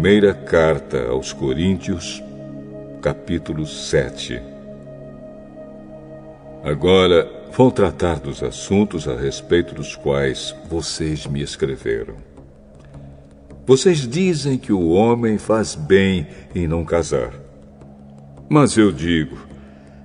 primeira carta aos Coríntios, capítulo 7. Agora vou tratar dos assuntos a respeito dos quais vocês me escreveram. Vocês dizem que o homem faz bem em não casar. Mas eu digo,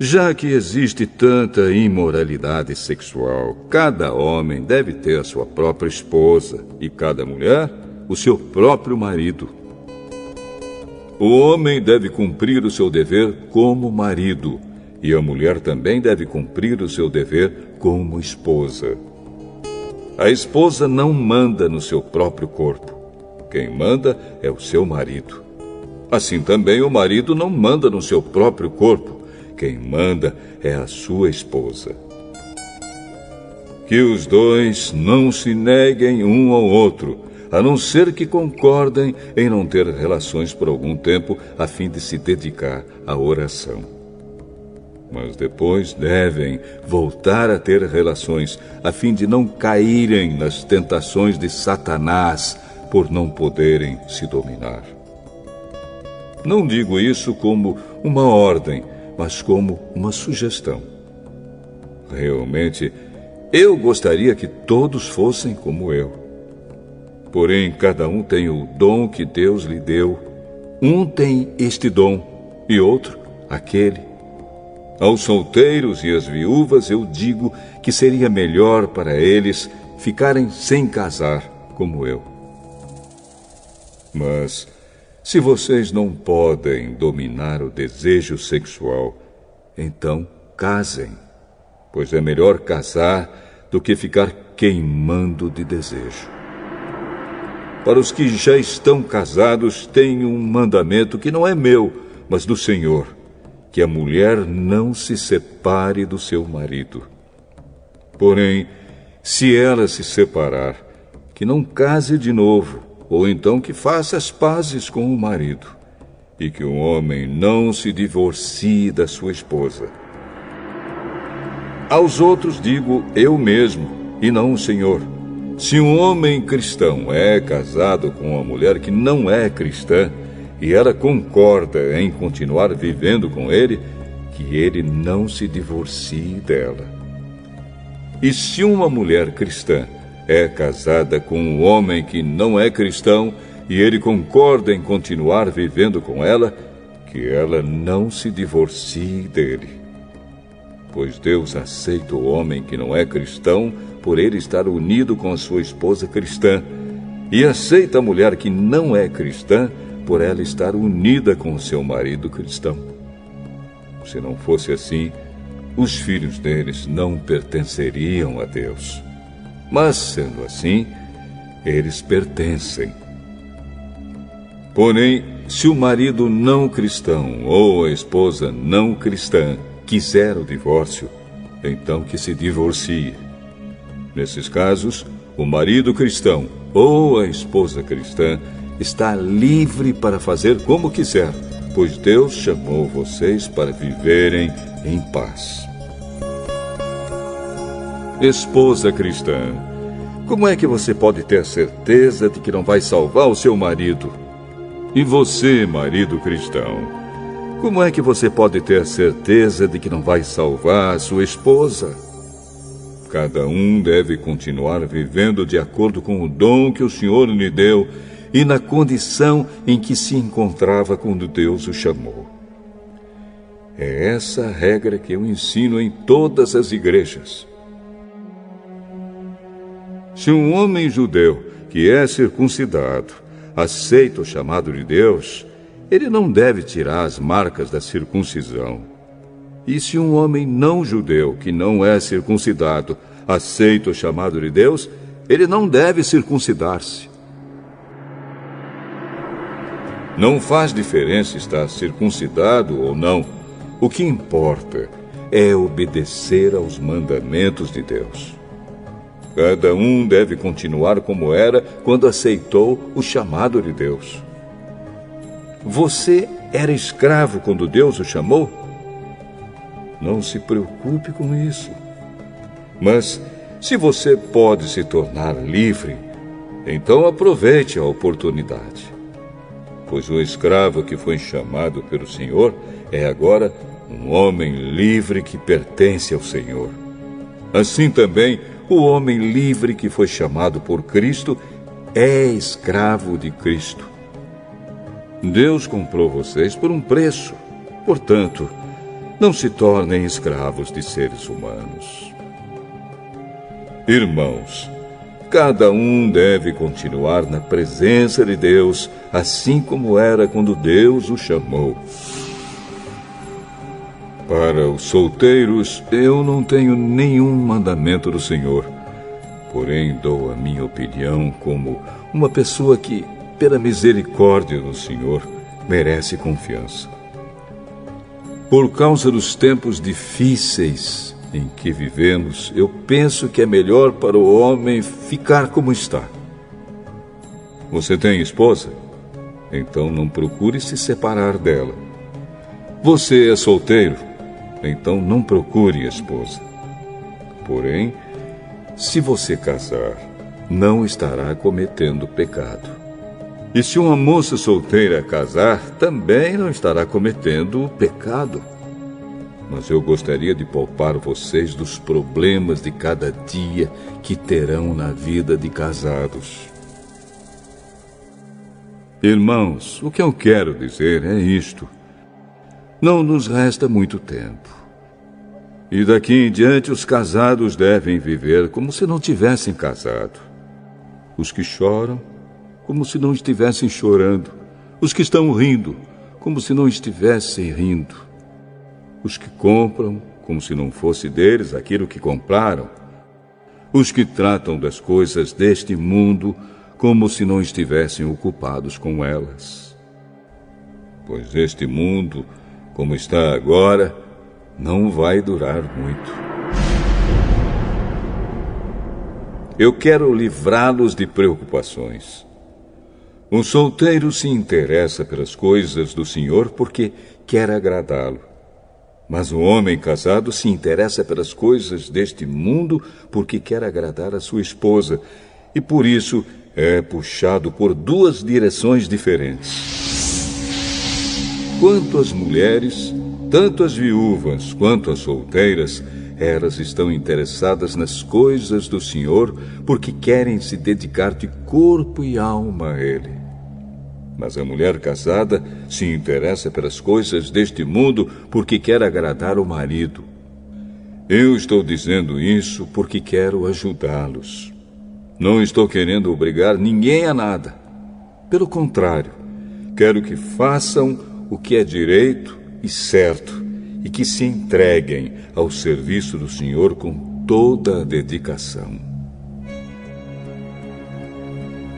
já que existe tanta imoralidade sexual, cada homem deve ter a sua própria esposa e cada mulher o seu próprio marido. O homem deve cumprir o seu dever como marido, e a mulher também deve cumprir o seu dever como esposa. A esposa não manda no seu próprio corpo. Quem manda é o seu marido. Assim também o marido não manda no seu próprio corpo. Quem manda é a sua esposa. Que os dois não se neguem um ao outro, a não ser que concordem em não ter relações por algum tempo, a fim de se dedicar à oração. Mas depois devem voltar a ter relações, a fim de não caírem nas tentações de Satanás, por não poderem se dominar. Não digo isso como uma ordem, mas como uma sugestão. Realmente, eu gostaria que todos fossem como eu. Porém, cada um tem o dom que Deus lhe deu. Um tem este dom e outro aquele. Aos solteiros e às viúvas eu digo que seria melhor para eles ficarem sem casar, como eu. Mas, se vocês não podem dominar o desejo sexual, então casem, pois é melhor casar do que ficar queimando de desejo. Para os que já estão casados, tenho um mandamento que não é meu, mas do Senhor, que a mulher não se separe do seu marido. Porém, se ela se separar, que não case de novo, ou então que faça as pazes com o marido, e que o homem não se divorcie da sua esposa. Aos outros digo eu mesmo, e não o Senhor. Se um homem cristão é casado com uma mulher que não é cristã, e ela concorda em continuar vivendo com ele, que ele não se divorcie dela. E se uma mulher cristã é casada com um homem que não é cristão, e ele concorda em continuar vivendo com ela, que ela não se divorcie dele. Pois Deus aceita o homem que não é cristão por ele estar unido com a sua esposa cristã, e aceita a mulher que não é cristã por ela estar unida com o seu marido cristão. Se não fosse assim, os filhos deles não pertenceriam a Deus. Mas, sendo assim, eles pertencem. Porém, se o marido não cristão ou a esposa não cristã quiser o divórcio, então que se divorcie. Nesses casos, o marido cristão ou a esposa cristã está livre para fazer como quiser, pois Deus chamou vocês para viverem em paz. Esposa cristã, como é que você pode ter certeza de que não vai salvar o seu marido? E você, marido cristão, como é que você pode ter certeza de que não vai salvar a sua esposa? Cada um deve continuar vivendo de acordo com o dom que o Senhor lhe deu e na condição em que se encontrava quando Deus o chamou. É essa a regra que eu ensino em todas as igrejas. Se um homem judeu que é circuncidado aceita o chamado de Deus, ele não deve tirar as marcas da circuncisão. E se um homem não judeu que não é circuncidado aceita o chamado de Deus, ele não deve circuncidar-se. Não faz diferença estar circuncidado ou não. O que importa é obedecer aos mandamentos de Deus. Cada um deve continuar como era quando aceitou o chamado de Deus. Você era escravo quando Deus o chamou? Não se preocupe com isso. Mas, se você pode se tornar livre, então aproveite a oportunidade. pois o escravo que foi chamado pelo Senhor é agora um homem livre que pertence ao Senhor. Assim também, o homem livre que foi chamado por Cristo é escravo de Cristo. Deus comprou vocês por um preço. Portanto, não se tornem escravos de seres humanos. Irmãos, cada um deve continuar na presença de Deus, assim como era quando Deus o chamou. Para os solteiros, eu não tenho nenhum mandamento do Senhor, porém dou a minha opinião como uma pessoa que, pela misericórdia do Senhor, merece confiança. Por causa dos tempos difíceis em que vivemos, eu penso que é melhor para o homem ficar como está. Você tem esposa? Então não procure se separar dela. Você é solteiro? Então não procure esposa. Porém, se você casar, não estará cometendo pecado. E se uma moça solteira casar, também não estará cometendo pecado. Mas eu gostaria de poupar vocês dos problemas de cada dia que terão na vida de casados. Irmãos, o que eu quero dizer é isto. Não nos resta muito tempo. E daqui em diante os casados devem viver como se não tivessem casado. Os que choram, como se não estivessem chorando. Os que estão rindo, como se não estivessem rindo. Os que compram, como se não fosse deles aquilo que compraram. Os que tratam das coisas deste mundo, como se não estivessem ocupados com elas. Pois este mundo, como está agora, não vai durar muito. Eu quero livrá-los de preocupações. Um solteiro se interessa pelas coisas do Senhor porque quer agradá-lo. Mas o homem casado se interessa pelas coisas deste mundo porque quer agradar a sua esposa e por isso é puxado por duas direções diferentes. Quanto às mulheres, tanto as viúvas quanto as solteiras, elas estão interessadas nas coisas do Senhor porque querem se dedicar de corpo e alma a Ele. Mas a mulher casada se interessa pelas coisas deste mundo porque quer agradar o marido. Eu estou dizendo isso porque quero ajudá-los. Não estou querendo obrigar ninguém a nada. Pelo contrário, quero que façam o que é direito e certo e que se entreguem ao serviço do Senhor com toda a dedicação.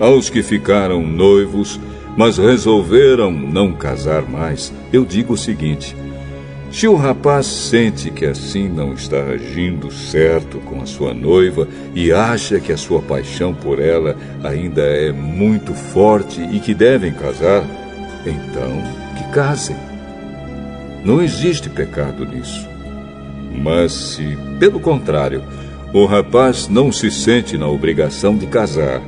Aos que ficaram noivos, mas resolveram não casar mais, eu digo o seguinte: se o rapaz sente que assim não está agindo certo com a sua noiva e acha que a sua paixão por ela ainda é muito forte e que devem casar, então que casem. Não existe pecado nisso. Mas se, pelo contrário, o rapaz não se sente na obrigação de casar,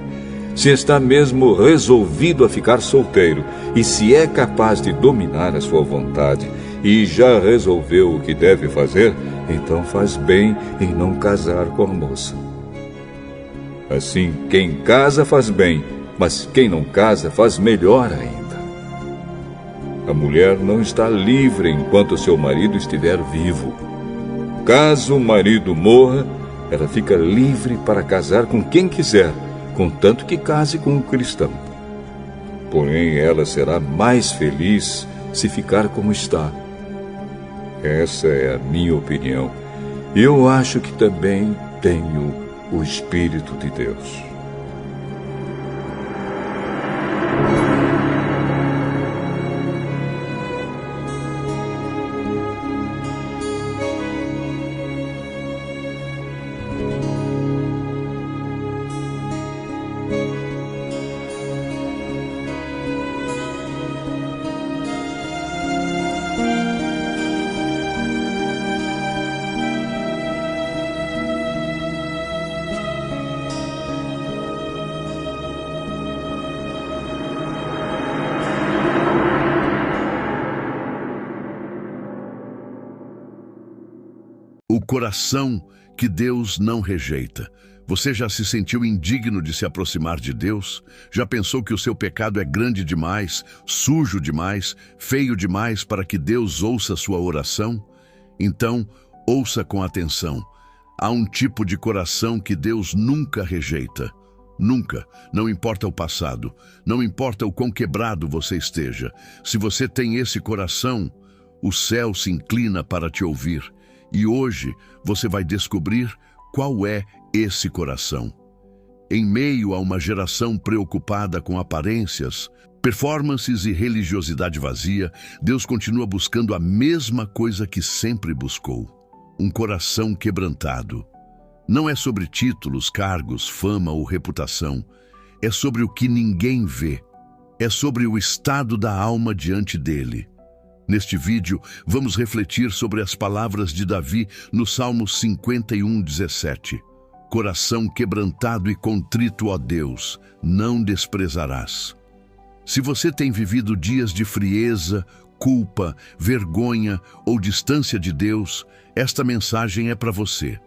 se está mesmo resolvido a ficar solteiro e se é capaz de dominar a sua vontade e já resolveu o que deve fazer, então faz bem em não casar com a moça. Assim, quem casa faz bem, mas quem não casa faz melhor ainda. A mulher não está livre enquanto seu marido estiver vivo. Caso o marido morra, ela fica livre para casar com quem quiser, contanto que case com um cristão. Porém, ela será mais feliz se ficar como está. Essa é a minha opinião. E eu acho que também tenho o Espírito de Deus. coração que Deus não rejeita. Você já se sentiu indigno de se aproximar de Deus? Já pensou que o seu pecado é grande demais, sujo demais, feio demais para que Deus ouça sua oração? Então, ouça com atenção. Há um tipo de coração que Deus nunca rejeita. Nunca. Não importa o passado. Não importa o quão quebrado você esteja. Se você tem esse coração, o céu se inclina para te ouvir. E hoje você vai descobrir qual é esse coração. Em meio a uma geração preocupada com aparências, performances e religiosidade vazia, Deus continua buscando a mesma coisa que sempre buscou: um coração quebrantado. Não é sobre títulos, cargos, fama ou reputação. É sobre o que ninguém vê. É sobre o estado da alma diante dele. Neste vídeo, vamos refletir sobre as palavras de Davi no Salmo 51:17. Coração quebrantado e contrito, ó Deus, não desprezarás. Se você tem vivido dias de frieza, culpa, vergonha ou distância de Deus, esta mensagem é para você.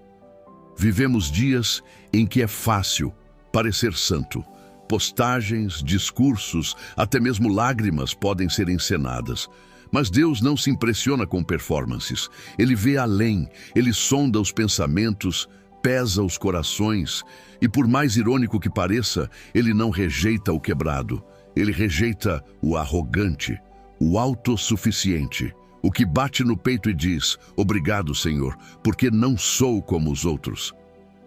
Vivemos dias em que é fácil parecer santo. Postagens, discursos, até mesmo lágrimas podem ser encenadas. Mas Deus não se impressiona com performances. Ele vê além, ele sonda os pensamentos, pesa os corações, e por mais irônico que pareça, ele não rejeita o quebrado. Ele rejeita o arrogante, o autossuficiente, o que bate no peito e diz: obrigado, Senhor, porque não sou como os outros.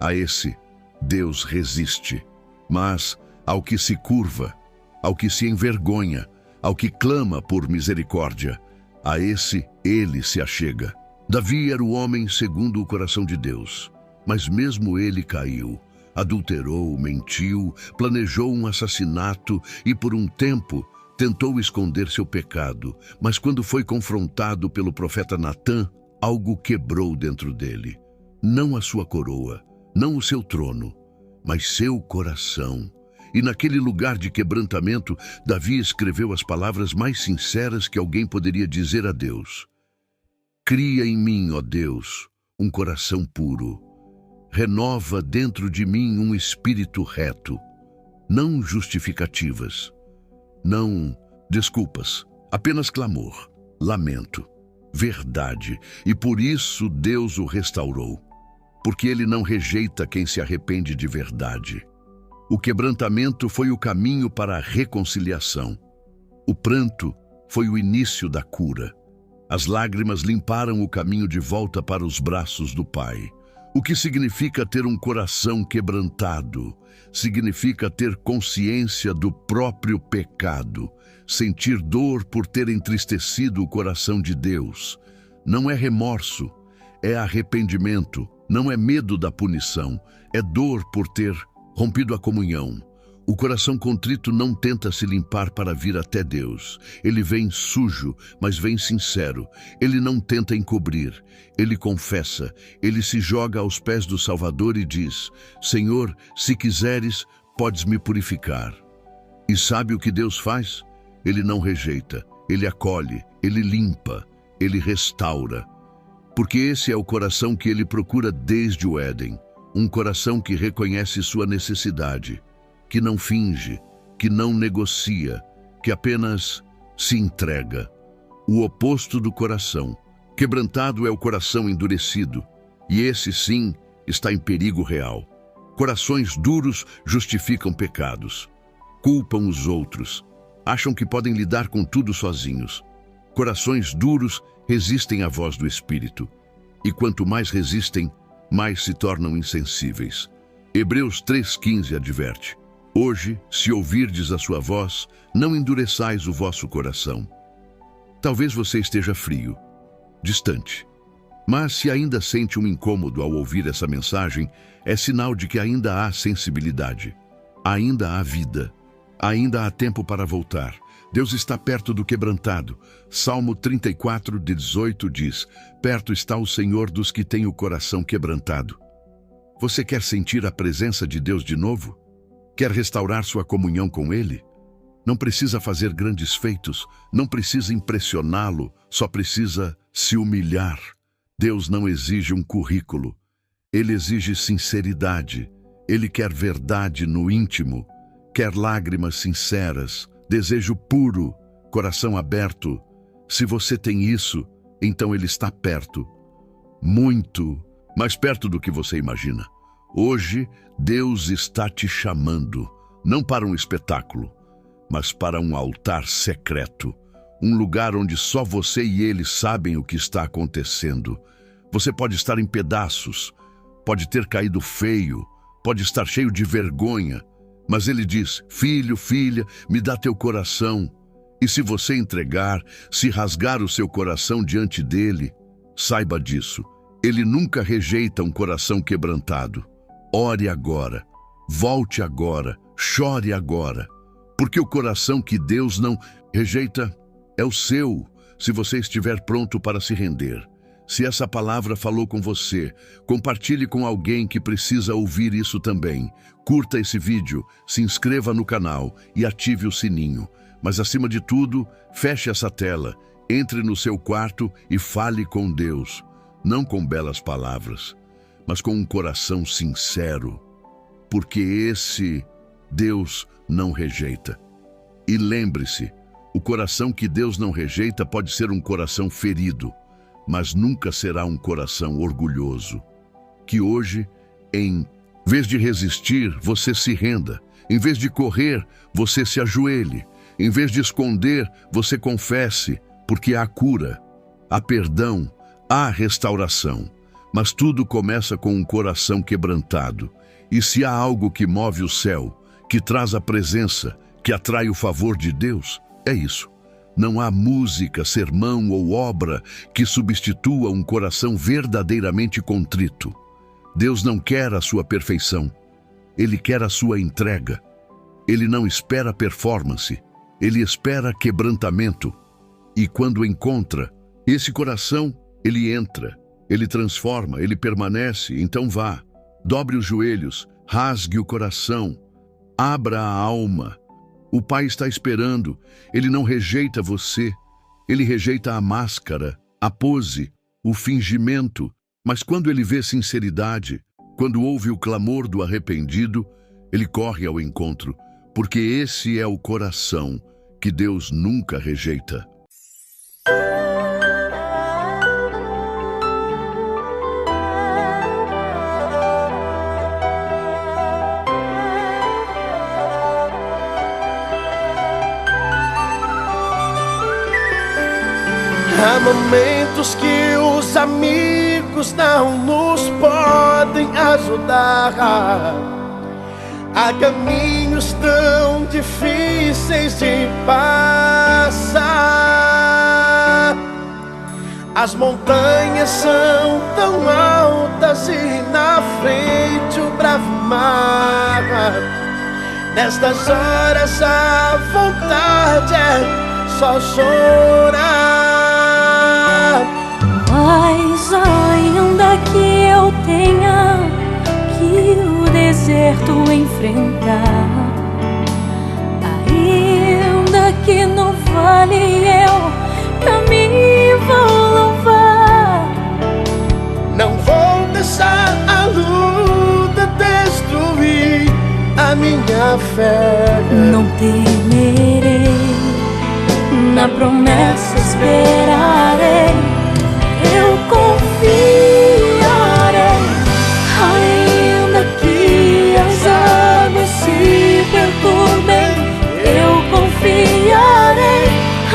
A esse, Deus resiste. Mas ao que se curva, ao que se envergonha, ao que clama por misericórdia, a esse ele se achega. Davi era o homem segundo o coração de Deus, mas mesmo ele caiu, adulterou, mentiu, planejou um assassinato e por um tempo tentou esconder seu pecado. Mas quando foi confrontado pelo profeta Natã, algo quebrou dentro dele. Não a sua coroa, não o seu trono, mas seu coração. E naquele lugar de quebrantamento, Davi escreveu as palavras mais sinceras que alguém poderia dizer a Deus. Cria em mim, ó Deus, um coração puro. Renova dentro de mim um espírito reto. Não justificativas, não desculpas, apenas clamor, lamento, verdade. E por isso Deus o restaurou, porque ele não rejeita quem se arrepende de verdade. O quebrantamento foi o caminho para a reconciliação. O pranto foi o início da cura. As lágrimas limparam o caminho de volta para os braços do Pai. O que significa ter um coração quebrantado? Significa ter consciência do próprio pecado, sentir dor por ter entristecido o coração de Deus. Não é remorso, é arrependimento, não é medo da punição, é dor por ter rompido a comunhão. O coração contrito não tenta se limpar para vir até Deus. Ele vem sujo, mas vem sincero. Ele não tenta encobrir. Ele confessa. Ele se joga aos pés do Salvador e diz: Senhor, se quiseres, podes me purificar. E sabe o que Deus faz? Ele não rejeita. Ele acolhe. Ele limpa. Ele restaura. Porque esse é o coração que ele procura desde o Éden. Um coração que reconhece sua necessidade, que não finge, que não negocia, que apenas se entrega. O oposto do coração quebrantado é o coração endurecido, e esse sim está em perigo real. Corações duros justificam pecados, culpam os outros, acham que podem lidar com tudo sozinhos. Corações duros resistem à voz do Espírito, e quanto mais resistem, mais se tornam insensíveis. Hebreus 3,15 adverte: Hoje, se ouvirdes a sua voz, não endureçais o vosso coração. Talvez você esteja frio, distante. Mas se ainda sente um incômodo ao ouvir essa mensagem, é sinal de que ainda há sensibilidade, ainda há vida, ainda há tempo para voltar. Deus está perto do quebrantado. Salmo 34:18 diz: Perto está o Senhor dos que têm o coração quebrantado. Você quer sentir a presença de Deus de novo? Quer restaurar sua comunhão com Ele? Não precisa fazer grandes feitos, não precisa impressioná-lo, só precisa se humilhar. Deus não exige um currículo. Ele exige sinceridade. Ele quer verdade no íntimo, quer lágrimas sinceras, desejo puro, coração aberto. Se você tem isso, então Ele está perto. Muito, mais perto do que você imagina. Hoje, Deus está te chamando, não para um espetáculo, mas para um altar secreto. Um lugar onde só você e Ele sabem o que está acontecendo. Você pode estar em pedaços, pode ter caído feio, pode estar cheio de vergonha, mas Ele diz: filho, filha, me dá teu coração. E se você entregar, se rasgar o seu coração diante dele, saiba disso, Ele nunca rejeita um coração quebrantado. Ore agora, volte agora, chore agora, porque o coração que Deus não rejeita é o seu, se você estiver pronto para se render. Se essa palavra falou com você, compartilhe com alguém que precisa ouvir isso também. Curta esse vídeo, se inscreva no canal e ative o sininho. Mas acima de tudo, feche essa tela, entre no seu quarto e fale com Deus. Não com belas palavras, mas com um coração sincero. Porque esse Deus não rejeita. E lembre-se, o coração que Deus não rejeita pode ser um coração ferido, mas nunca será um coração orgulhoso. Que hoje, em vez de resistir, você se renda. Em vez de correr, você se ajoelhe. Em vez de esconder, você confesse, porque há cura, há perdão, há restauração. Mas tudo começa com um coração quebrantado. E se há algo que move o céu, que traz a presença, que atrai o favor de Deus, é isso. Não há música, sermão ou obra que substitua um coração verdadeiramente contrito. Deus não quer a sua perfeição. Ele quer a sua entrega. Ele não espera performance. Ele espera quebrantamento. E quando encontra esse coração, ele entra, ele transforma, ele permanece. Então vá, dobre os joelhos, rasgue o coração, abra a alma. O Pai está esperando. Ele não rejeita você. Ele rejeita a máscara, a pose, o fingimento. Mas quando ele vê sinceridade, quando ouve o clamor do arrependido, ele corre ao encontro, porque esse é o coração que Deus nunca rejeita. Há momentos que os amigos não nos podem ajudar. Há caminhos tão difíceis de passar. As montanhas são tão altas e na frente o bravo mar. Nestas horas a vontade é só chorar. Mas ainda que eu tenha que o deserto enfrentar, ainda que no vale eu me vou louvar, não vou deixar a luta destruir a minha fé. não temerei, na promessa esperarei. Eu confiarei, ainda que as águas se perturbem. Eu confiarei,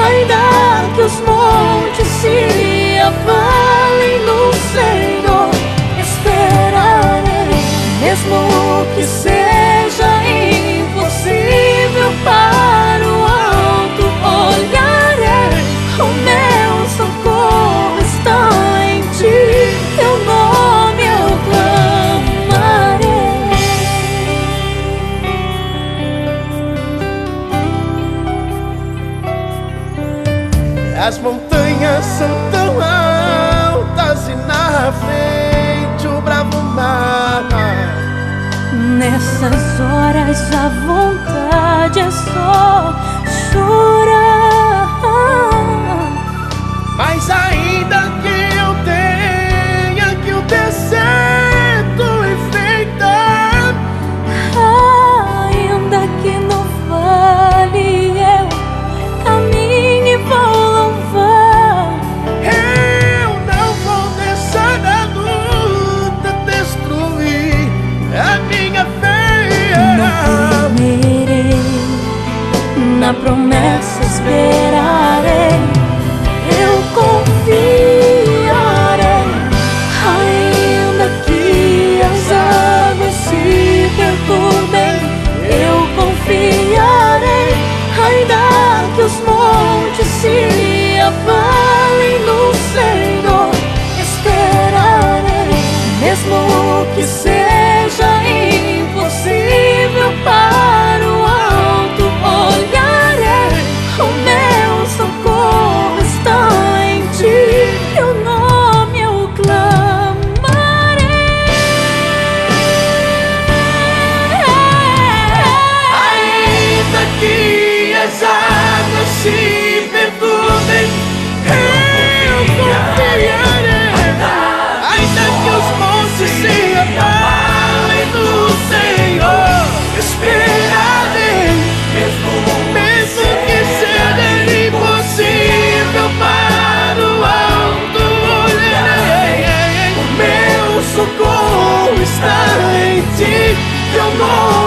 ainda que os montes se abalem no Senhor. Esperarei, mesmo que seja impossível para o alto. Olharei, o meu socorro está em ti, teu nome eu clamarei. As montanhas são tão altas e na frente o bravo mar. Nessas horas a vontade é só chorar. Mas ainda que eu socorro está em ti, teu nome